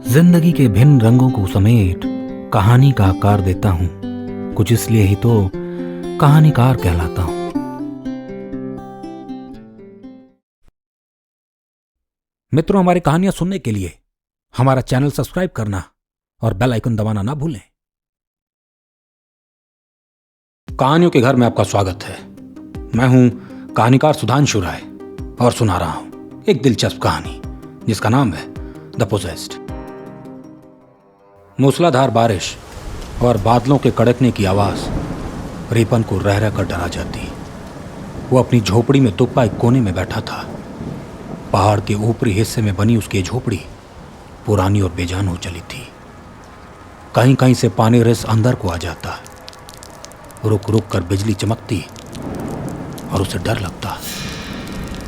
जिंदगी के भिन्न रंगों को समेट कहानी का आकार देता हूं। कुछ इसलिए ही तो कहानीकार कहलाता हूं। मित्रों, हमारी कहानियां सुनने के लिए हमारा चैनल सब्सक्राइब करना और बेल आइकन दबाना ना भूलें। कहानियों के घर में आपका स्वागत है। मैं हूं कहानीकार सुधांशु राय और सुना रहा हूं एक दिलचस्प कहानी जिसका नाम है द पोजेस्ड। मूसलाधार बारिश और बादलों के कड़कने की आवाज रिपन को रह रहकर डरा जाती। वो अपनी झोपड़ी में दुप्पा एक कोने में बैठा था। पहाड़ के ऊपरी हिस्से में बनी उसकी झोपड़ी पुरानी और बेजान हो चली थी। कहीं कहीं से पानी रिस अंदर को आ जाता। रुक रुक कर बिजली चमकती और उसे डर लगता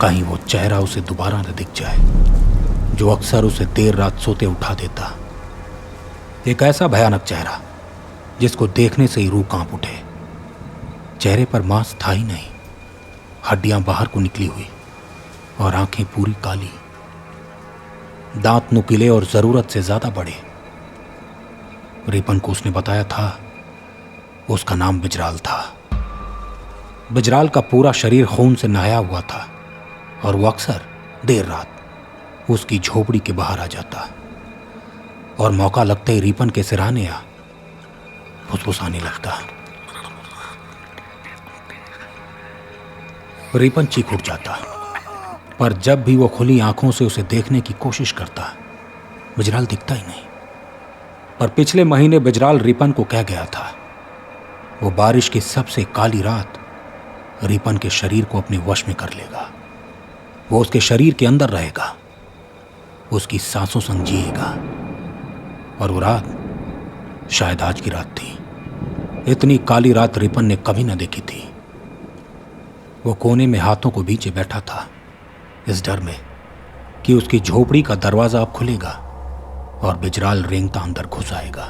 कहीं वो चेहरा उसे दोबारा न दिख जाए जो अक्सर उसे देर रात सोते उठा देता। एक ऐसा भयानक चेहरा जिसको देखने से ही रूह कांप उठे। चेहरे पर मांस था ही नहीं, हड्डियां बाहर को निकली हुई और आंखें पूरी काली, दांत नुकीले और जरूरत से ज्यादा बड़े। रिपन को उसने बताया था उसका नाम बिजराल था। बिजराल का पूरा शरीर खून से नहाया हुआ था और वो अक्सर देर रात उसकी झोपड़ी के बाहर आ जाता और मौका लगते ही रिपन के सिरहाने या फुसफुसाने लगता। रिपन चीख उठ जाता, पर जब भी वो खुली आंखों से उसे देखने की कोशिश करता बिजराल दिखता ही नहीं। पर पिछले महीने बिजराल रिपन को कह गया था वो बारिश की सबसे काली रात रिपन के शरीर को अपने वश में कर लेगा। वो उसके शरीर के अंदर रहेगा, उसकी सांसों संग जिएगा। और वो रात शायद आज की रात थी। इतनी काली रात रिपन ने कभी न देखी थी। वो कोने में हाथों को बीचे बैठा था, इस डर में कि उसकी झोपड़ी का दरवाजा अब खुलेगा और बिजराल रेंगता अंदर घुस आएगा।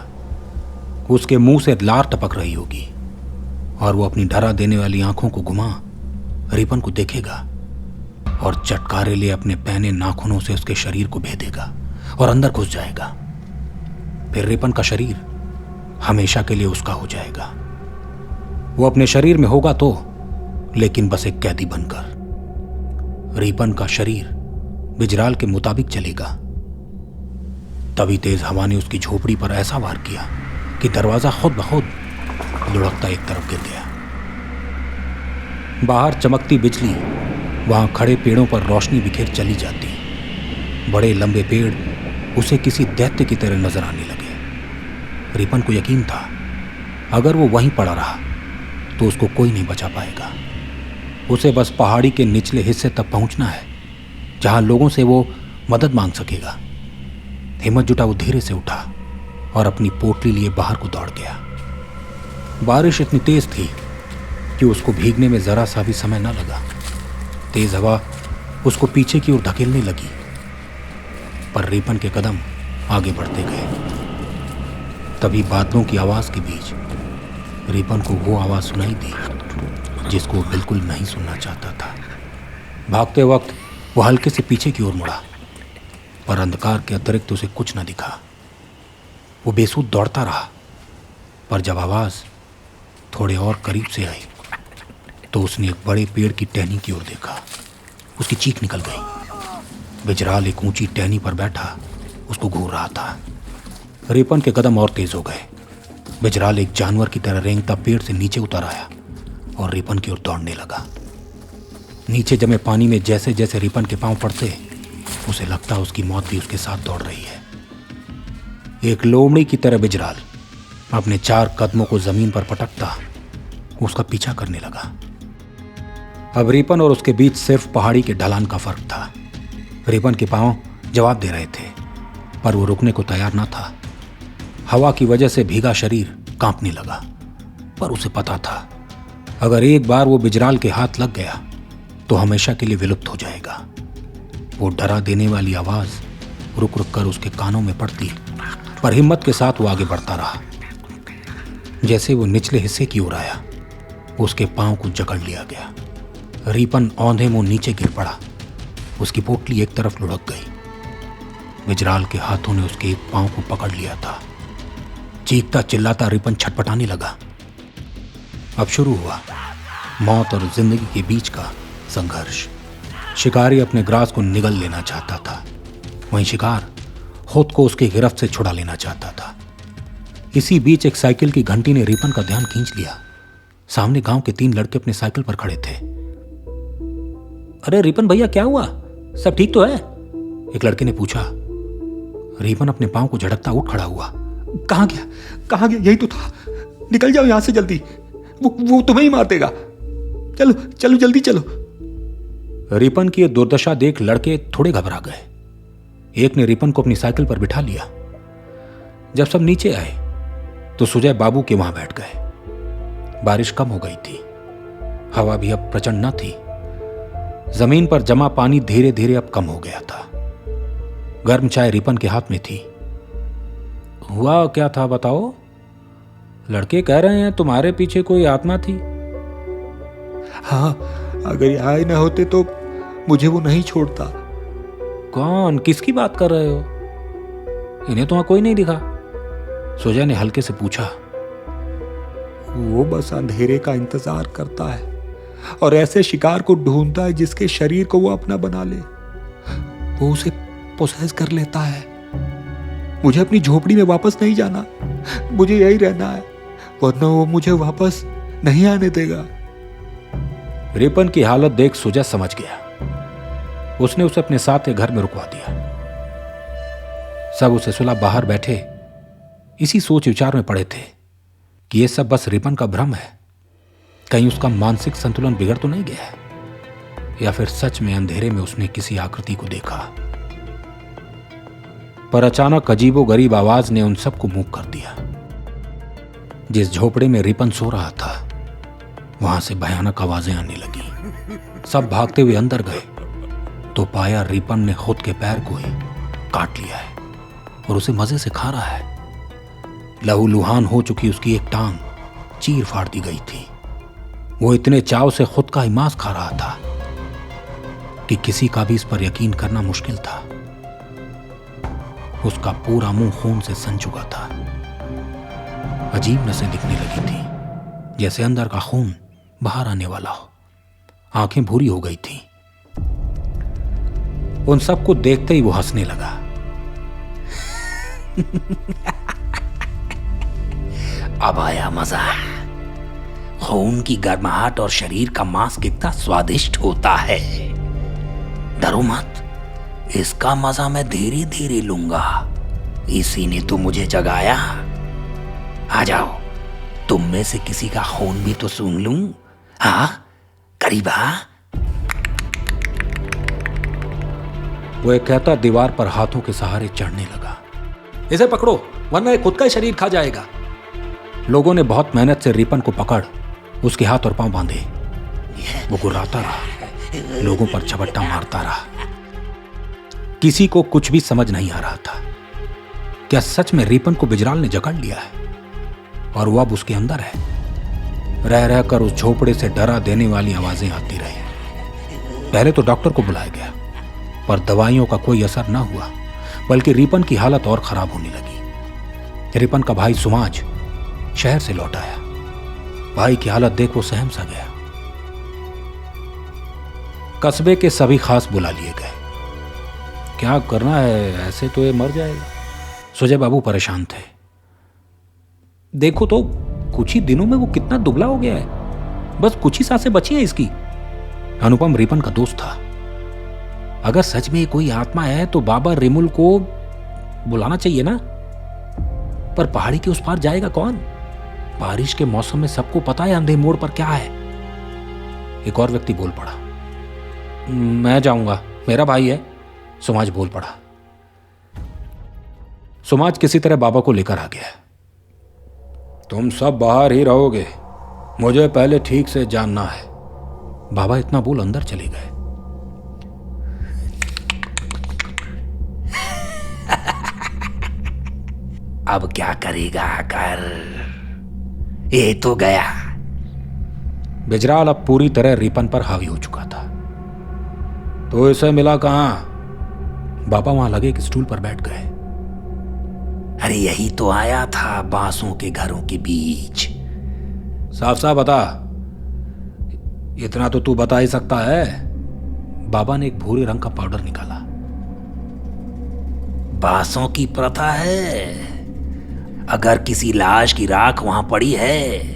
उसके मुंह से लार टपक रही होगी और वो अपनी डरा देने वाली आंखों को घुमा रिपन को देखेगा और चटकारे ले अपने पहने नाखूनों से उसके शरीर को भेदेगा और अंदर घुस जाएगा। फिर रिपन का शरीर हमेशा के लिए उसका हो जाएगा। वो अपने शरीर में होगा तो, लेकिन बस एक कैदी बनकर। रिपन का शरीर बिजराल के मुताबिक चलेगा। तभी तेज हवा ने उसकी झोपड़ी पर ऐसा वार किया कि दरवाजा खुद ब खुद लुढ़कता एक तरफ गिर गया। बाहर चमकती बिजली वहां खड़े पेड़ों पर रोशनी बिखेर चली जाती। बड़े लंबे पेड़ उसे किसी दैत्य की तरह नजर आने लगे। रिपन को यकीन था अगर वो वहीं पड़ा रहा तो उसको कोई नहीं बचा पाएगा। उसे बस पहाड़ी के निचले हिस्से तक पहुंचना है जहां लोगों से वो मदद मांग सकेगा। हिम्मत जुटा वो धीरे से उठा और अपनी पोटली लिए बाहर को दौड़ गया। बारिश इतनी तेज थी कि उसको भीगने में जरा सा भी समय न लगा। तेज हवा उसको पीछे की ओर धकेलने लगी, पर रिपन के कदम आगे बढ़ते गए। तभी बादलों की आवाज के बीच रिपन को वो आवाज सुनाई दी जिसको वो बिल्कुल नहीं सुनना चाहता था। भागते वक्त वो हल्के से पीछे की ओर मुड़ा, पर अंधकार के अतिरिक्त उसे कुछ न दिखा। वो बेसुध दौड़ता रहा, पर जब आवाज थोड़े और करीब से आई तो उसने एक बड़े पेड़ की टहनी की ओर देखा। उसकी चीख निकल गई। बिजराल एक ऊंची टहनी पर बैठा उसको घूर रहा था। रिपन के कदम और तेज हो गए। बिजराल एक जानवर की तरह रेंगता पेड़ से नीचे उतर आया और रिपन की ओर दौड़ने लगा। नीचे जमे पानी में जैसे जैसे रिपन के पांव पड़ते उसे लगता उसकी मौत भी उसके साथ दौड़ रही है। एक लोमड़ी की तरह बिजराल अपने 4 कदमों को जमीन पर पटकता उसका पीछा करने लगा। अब रिपन और उसके बीच सिर्फ पहाड़ी के ढलान का फर्क था। रिपन के पांव जवाब दे रहे थे, पर वो रुकने को तैयार ना था। हवा की वजह से भीगा शरीर कांपने लगा, पर उसे पता था अगर एक बार वो बिजराल के हाथ लग गया तो हमेशा के लिए विलुप्त हो जाएगा। वो डरा देने वाली आवाज रुक रुक कर उसके कानों में पड़ती, पर हिम्मत के साथ वो आगे बढ़ता रहा। जैसे वो निचले हिस्से की ओर आया उसके पांव को जकड़ लिया गया। रिपन औंधे मुंह नीचे गिर पड़ा। उसकी पोटली एक तरफ लुढ़क गई। बिजराल के हाथों ने उसके एक पांव को पकड़ लिया था। चीखता चिल्लाता रिपन छटपटाने लगा। अब शुरू हुआ मौत और जिंदगी के बीच का संघर्ष। शिकारी अपने ग्रास को निगल लेना चाहता था, वहीं शिकार खुद को उसकी गिरफ्त से छुड़ा लेना चाहता था। इसी बीच एक साइकिल की घंटी ने रिपन का ध्यान खींच लिया। सामने गांव के 3 लड़के अपने साइकिल पर खड़े थे। अरे रिपन भैया, क्या हुआ? सब ठीक तो है? एक लड़के ने पूछा। रिपन अपने पांव को झटकता उठ खड़ा हुआ। कहां गया? यही तो था। निकल जाओ यहां से जल्दी, वो तुम्हें ही मार देगा। चलो चलो जल्दी चलो। रिपन की यह दुर्दशा देख लड़के थोड़े घबरा गए। एक ने रिपन को अपनी साइकिल पर बिठा लिया। जब सब नीचे आए तो सुजय बाबू के वहां बैठ गए। बारिश कम हो गई थी, हवा भी अब प्रचंड न थी। जमीन पर जमा पानी धीरे धीरे अब कम हो गया था। गर्म चाय रिपन के हाथ में थी। हुआ क्या था बताओ? लड़के कह रहे हैं तुम्हारे पीछे कोई आत्मा थी। हाँ, अगर ये आए ना होते तो मुझे वो नहीं छोड़ता। कौन? किसकी बात कर रहे हो? इन्हें तो वहां कोई नहीं दिखा। सुजय ने हल्के से पूछा। वो बस अंधेरे का इंतजार करता है और ऐसे शिकार को ढूंढता है जिसके शरीर को वो अपना बना ले। वो उसे पोसेस कर लेता है। मुझे अपनी झोपड़ी में वापस नहीं जाना, मुझे यही रहना है, वरना वो मुझे वापस नहीं आने देगा। रिपन की हालत देख सुजय समझ गया। उसने उसे अपने साथ एक घर में रुकवा दिया। सब उसे सुलह बाहर बैठे इसी सोच विचार में पड़े थे कि यह सब बस रिपन का भ्रम है। कहीं उसका मानसिक संतुलन बिगड़ तो नहीं गया है, या फिर सच में अंधेरे में उसने किसी आकृति को देखा। पर अचानक अजीबोगरीब आवाज ने उन सबको मूक कर दिया। जिस झोपड़े में रिपन सो रहा था वहां से भयानक आवाजें आने लगी। सब भागते हुए अंदर गए तो पाया रिपन ने खुद के पैर को ही काट लिया है और उसे मजे से खा रहा है। लहूलुहान हो चुकी उसकी एक टांग चीर फाड़ दी गई थी। वो इतने चाव से खुद का ही मांस खा रहा था कि किसी का भी इस पर यकीन करना मुश्किल था। उसका पूरा मुंह खून से सन चुका था। अजीब नसें दिखने लगी थी, जैसे अंदर का खून बाहर आने वाला हो। आंखें भूरी हो गई थी। उन सबको देखते ही वो हंसने लगा। अब आया मजा। खून की गर्माहट और शरीर का मांस कितना स्वादिष्ट होता है। डरो मत, इसका मजा मैं धीरे धीरे लूंगा। इसी ने तो मुझे जगाया। आ जाओ, तुम में से किसी का खून भी तो सूंघ लूं। हाँ, करीब आ। वो एक कहता दीवार पर हाथों के सहारे चढ़ने लगा। इसे पकड़ो वरना ये खुद का शरीर खा जाएगा। लोगों ने बहुत मेहनत से रिपन को पकड़ उसके हाथ और पांव बांधे। वो गुर्राता रहा, लोगों पर झपट्टा मारता रहा। किसी को कुछ भी समझ नहीं आ रहा था। क्या सच में रिपन को बिजराल ने जकड़ लिया है और वो अब उसके अंदर है? रह रहकर उस झोपड़े से डरा देने वाली आवाजें आती रही। पहले तो डॉक्टर को बुलाया गया, पर दवाइयों का कोई असर न हुआ, बल्कि रिपन की हालत और खराब होने लगी। रिपन का भाई सुमाज शहर से लौट आया। भाई की हालत देख वो सहम सा गया। कस्बे के सभी खास बुला लिए गए। क्या करना है, ऐसे तो ये मर जाएगा। सुजय बाबू परेशान थे। देखो तो कुछ ही दिनों में वो कितना दुबला हो गया है। बस कुछ ही सांसें बची हैं इसकी। अनुपम रिपन का दोस्त था। अगर सच में कोई आत्मा है तो बाबा रिमुल को बुलाना चाहिए ना। पर पहाड़ी के उस पार जाएगा कौन? बारिश के मौसम में सबको पता है अंधे मोड़ पर क्या है। एक और व्यक्ति बोल पड़ा। मैं जाऊंगा, मेरा भाई है। सुमाज बोल पड़ा। सुमाज किसी तरह बाबा को लेकर आ गया। तुम सब बाहर ही रहोगे, मुझे पहले ठीक से जानना है। बाबा इतना बोल अंदर चले गए। अब क्या करेगा कर, ये तो गया। बिजराल अब पूरी तरह रिपन पर हावी हो चुका था। तो इसे मिला कहां? बाबा वहां लगे एक स्टूल पर बैठ गए। अरे यही तो आया था बांसों के घरों के बीच। साफ साफ बता, इतना तो तू बता ही सकता है। बाबा ने एक भूरे रंग का पाउडर निकाला। बांसों की प्रथा है, अगर किसी लाश की राख वहां पड़ी है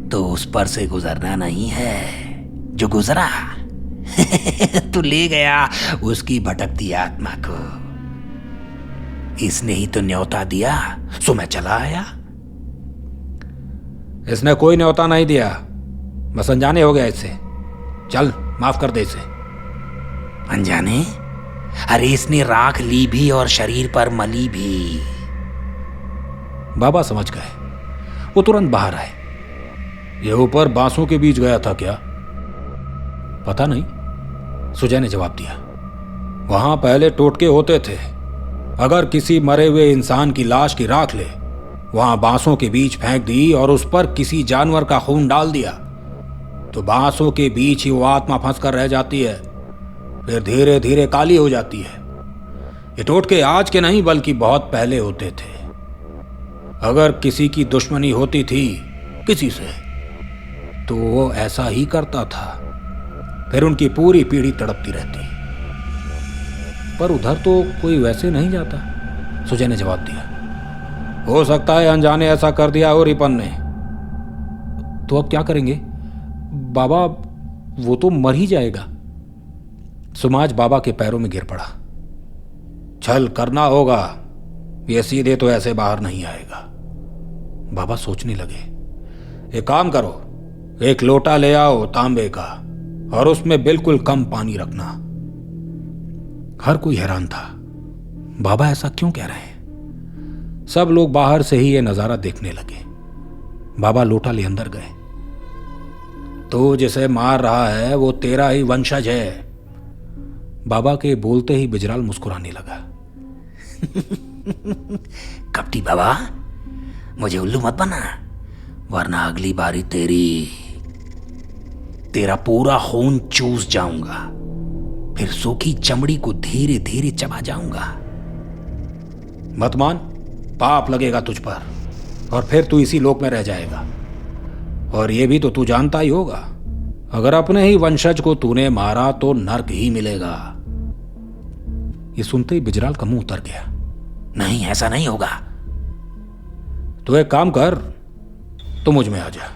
तो उस पर से गुजरना नहीं है। जो गुजरा तो ले गया उसकी भटकती आत्मा को। इसने ही तो न्योता दिया, सो मैं चला आया। इसने कोई न्योता नहीं दिया, बस अनजाने हो गया इससे। चल माफ कर दे इसे। अनजाने? अरे इसने राख ली भी और शरीर पर मली भी। बाबा समझ गए। वो तुरंत बाहर आए। ये ऊपर बांसों के बीच गया था क्या? पता नहीं, सुजय ने जवाब दिया। वहां पहले टोटके होते थे। अगर किसी मरे हुए इंसान की लाश की राख ले, वहां बांसों के बीच फेंक दी और उस पर किसी जानवर का खून डाल दिया तो बांसों के बीच ही वो आत्मा फंस कर रह जाती है, फिर धीरे धीरे काली हो जाती है। ये टोटके आज के नहीं बल्कि बहुत पहले होते थे। अगर किसी की दुश्मनी होती थी किसी से तो वो ऐसा ही करता था, फिर उनकी पूरी पीढ़ी तड़पती रहती। पर उधर तो कोई वैसे नहीं जाता, सुजय ने जवाब दिया। हो सकता है अनजाने ऐसा कर दिया हो रिपन ने। तो अब क्या करेंगे? बाबा वो तो मर ही जाएगा। सुमाज बाबा के पैरों में गिर पड़ा। छल करना होगा, ये सीधे तो ऐसे बाहर नहीं आएगा। बाबा सोचने लगे। एक काम करो, एक लोटा ले आओ तांबे का और उसमें बिल्कुल कम पानी रखना। हर कोई हैरान था, बाबा ऐसा क्यों कह रहे हैं? सब लोग बाहर से ही ये नजारा देखने लगे। बाबा लोटा ले अंदर गए। तो जिसे मार रहा है वो तेरा ही वंशज है। बाबा के बोलते ही बिजराल मुस्कुराने लगा। कपटी बाबा, मुझे उल्लू मत बना, वरना अगली बारी तेरा पूरा खून चूस जाऊंगा, फिर सूखी चमड़ी को धीरे धीरे चबा जाऊंगा। मत मान, पाप लगेगा तुझ पर और फिर तू इसी लोक में रह जाएगा। और ये भी तो तू जानता ही होगा, अगर अपने ही वंशज को तूने मारा तो नर्क ही मिलेगा। ये सुनते ही बिजराल का मुंह उतर गया। नहीं, ऐसा नहीं होगा। तो एक काम कर, तू मुझ में आ जा।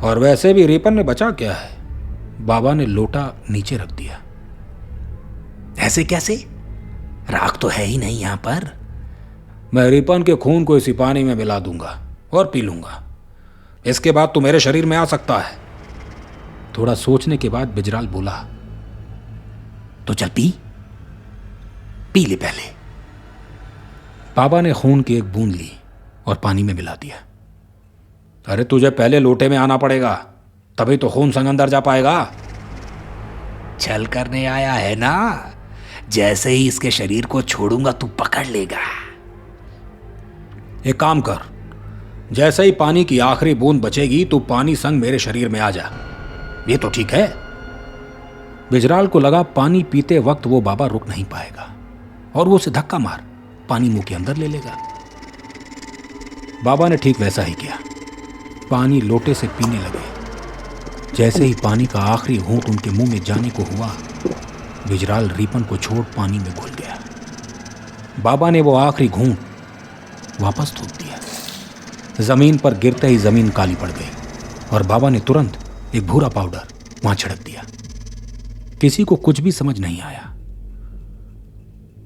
और वैसे भी रिपन ने बचा क्या है? बाबा ने लोटा नीचे रख दिया। ऐसे कैसे? राख तो है ही नहीं यहां पर। मैं रिपन के खून को इसी पानी में मिला दूंगा और पी लूंगा। इसके बाद तू मेरे शरीर में आ सकता है। थोड़ा सोचने के बाद बिजराल बोला, तो चल पी ले पहले। बाबा ने खून की एक बूंद ली और पानी में मिला दिया। अरे तुझे पहले लोटे में आना पड़ेगा, तभी तो खून संग अंदर जा पाएगा। छल करने आया है ना? जैसे ही इसके शरीर को छोड़ूंगा तू पकड़ लेगा। एक काम कर, जैसे ही पानी की आखिरी बूंद बचेगी तू पानी संग मेरे शरीर में आ जा। ये तो ठीक है। बिजराल को लगा पानी पीते वक्त वो बाबा रुक नहीं पाएगा और वो उसे धक्का मार पानी मुंह के अंदर ले लेगा। बाबा ने ठीक वैसा ही किया। पानी लोटे से पीने लगे। जैसे ही पानी का आखिरी घूंट उनके मुंह में जाने को हुआ, बिजराल रिपन को छोड़ पानी में घुल गया। बाबा ने वो आखिरी घूंट वापस थूक दिया। जमीन पर गिरते ही जमीन काली पड़ गई और बाबा ने तुरंत एक भूरा पाउडर वहां छिड़क दिया। किसी को कुछ भी समझ नहीं आया।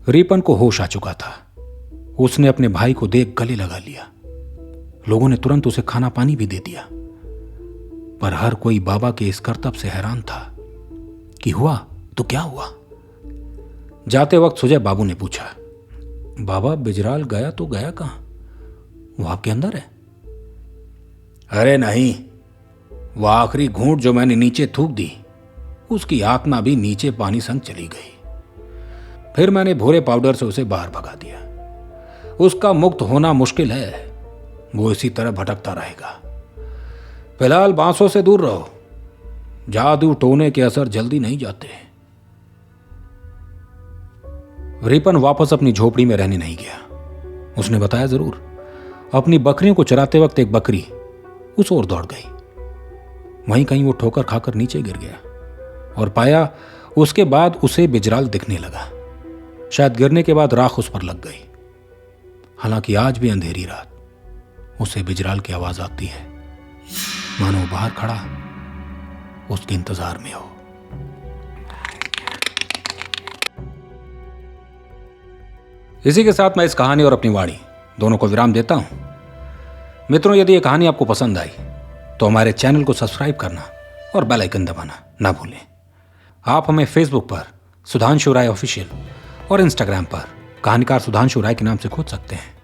रिपन को होश आ चुका था। उसने अपने भाई को देख गले लगा लिया। लोगों ने तुरंत उसे खाना पानी भी दे दिया। पर हर कोई बाबा के इस करतब से हैरान था कि हुआ तो क्या हुआ। जाते वक्त सुजय बाबू ने पूछा, बाबा बिजराल गया तो गया कहां? वो आपके अंदर है? अरे नहीं, वो आखिरी घूंट जो मैंने नीचे थूक दी, उसकी आत्मा भी नीचे पानी संग चली गई। फिर मैंने भूरे पाउडर से उसे बाहर भगा दिया। उसका मुक्त होना मुश्किल है, वो इसी तरह भटकता रहेगा। फिलहाल बांसों से दूर रहो। जादू टोने के असर जल्दी नहीं जाते। रिपन वापस अपनी झोपड़ी में रहने नहीं गया। उसने बताया जरूर, अपनी बकरियों को चराते वक्त एक बकरी उस ओर दौड़ गई। वहीं कहीं वो ठोकर खाकर नीचे गिर गया और पाया उसके बाद उसे बिजराल दिखने लगा। शायद गिरने के बाद राख उस पर लग गई। हालांकि आज भी अंधेरी रात उसे बिजराल की आवाज आती है, मानो बाहर खड़ा उसके इंतजार में हो। इसी के साथ मैं इस कहानी और अपनी वाणी दोनों को विराम देता हूं। मित्रों, यदि यह कहानी आपको पसंद आई तो हमारे चैनल को सब्सक्राइब करना और बेल आइकन दबाना ना भूलें। आप हमें फेसबुक पर सुधांशु राय ऑफिशियल और इंस्टाग्राम पर कहानीकार सुधांशु राय के नाम से खोज सकते हैं।